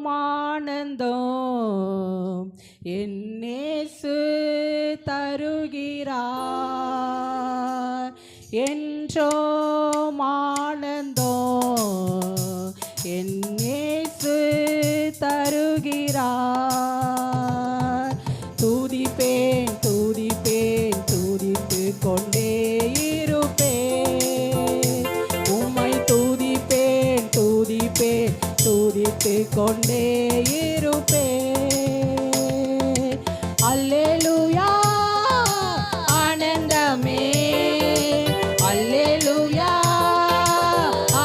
ஆனந்தம் என்னேசு தருகிறார். என்றோம் ஆனந்தம் என்னேசு தருகிறார். துதிப்பேன் துதிப்பேன் துதித்து கொண்டே இருப்பேன். உம்மை துதிப்பேன் துதிப்பேன் துதித்து கொண்டே இருப்பேன். அல்லேலூயா ஆனந்தமே, அல்லேலூயா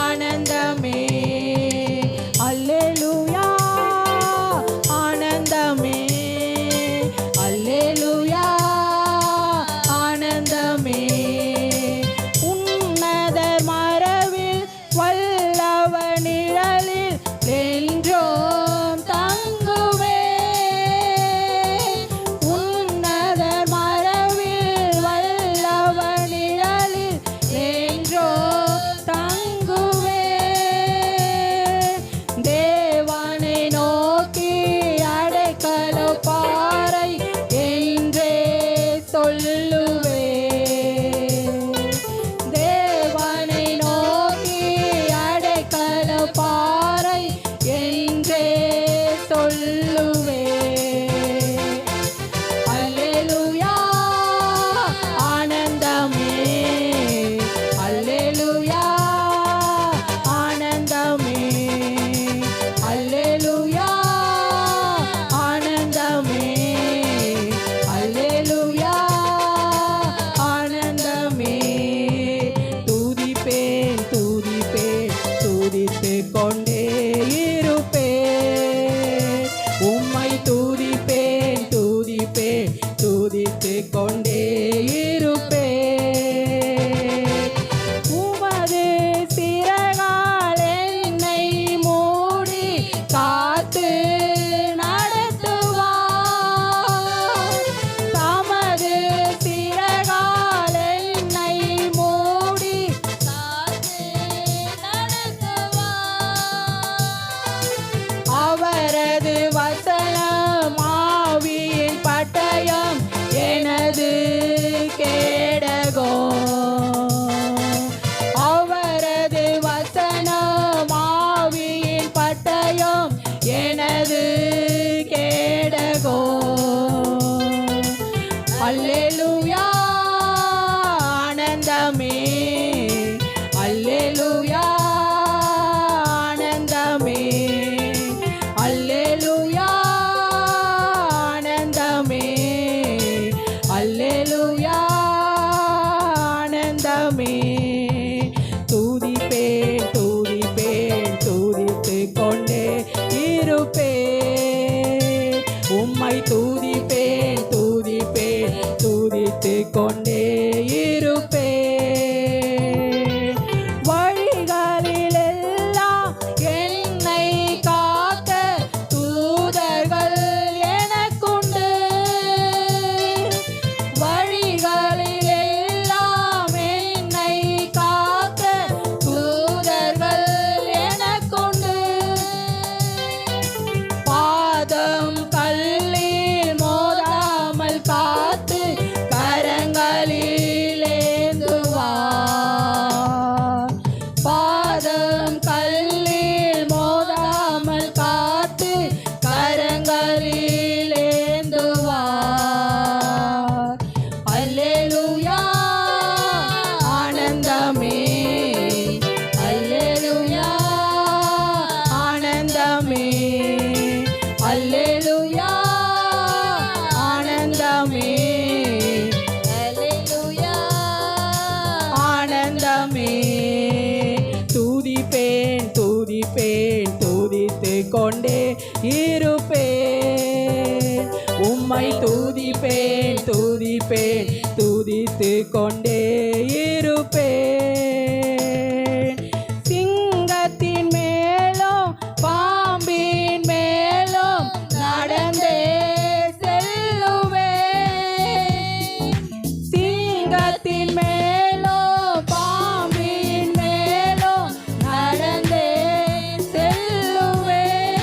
ஆனந்தமே, அல்லேலூயா ஆனந்தமே, அல்லேலூயா ஆனந்தமே. உன்னதர் மரவில் வல்லவ நிழலில் என்றோம் தங்குவேன். உன்னதர் மரவில் வல்லவ நிழலில் என்றோம் தங்குவேன். தேவனை நோக்கி அடைக்கல பாறை என்றே சொல்லுவேன். தேவனை நோக்கி அடைக்கல பாறை என்றே சொல்லுவேன். அல்லேலூயா ஆனந்தமே, அல்லேலூயா ஆனந்தமே, அல்லேலூயா ஆனந்தமே, அல்லேலூயா ஆனந்தமே. துதிப்பேன் துதிப்பேன் துதித்து கொண்டே இருப்பேன். உம்மை துதிப்பேன் துதிப்பேன் துதித்து கொண்டே இருப்பேன். உமது சிறகால் என்னை மூடி காத்து நடத்துவார். தமது சிறகால் என்னை மூடி காத்து நடத்துவார். அவரது வசனம் ஆவியின் பட்டயம் எனது கேடகம். அவரது வசனம் ஆவியின் பட்டயம் எனது கேடகம். அல்லேலூயா ஆனந்தமே, அல்லேலூயா ஆனந்தமே, அல்லேலூயா ஆனந்தமே, அல்லேலூயா ஆனந்தமே. துதிப்பேன் துதிப்பேன் துதித்து கொண்டே இருப்பேன். உம்மை துதிப்பேன் துதிப்பேன் துதித்து கொண்டே இருப்பேன். வழிகளிலெல்லாம் என்னை காக்க தூதர்கள் எனக்குண்டு. வழிகளிலெல்லாம் என்னை காக்க தூதர்கள் எனக்குண்டு. பாதம் கல்லில் மோதாமல் காத்து கரங்களில் ஏந்துவார். பாதம் கல்லில் மோதாமல் காத்து கரங்களில் ஏந்துவார். அல்லேலூயா ஆனந்தமே, அல்லேலூயா ஆனந்தமே, அல்லேலூயா ஆனந்தமே, அல்லேலூயா ஆனந்தமே. துதிப்பேன் துதிப்பேன் துதித்து கொண்டே இருப்பேன். உம்மை துதிப்பேன் துதிப்பேன் துதித்து கொண்டே இருப்பேன். சிங்கத்தின் மேலும் பாம்பின் மேலும் நடந்தே செல்லுவேன். சிங்கத்தின் மேலும் பாம்பின் மேலும் நடந்தே செல்லுவேன்.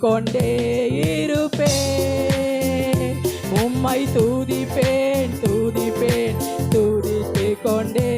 கொண்டே இருப்பேன். உம்மை துதிப்பேன் துதிப்பேன் துதித்து கொண்டே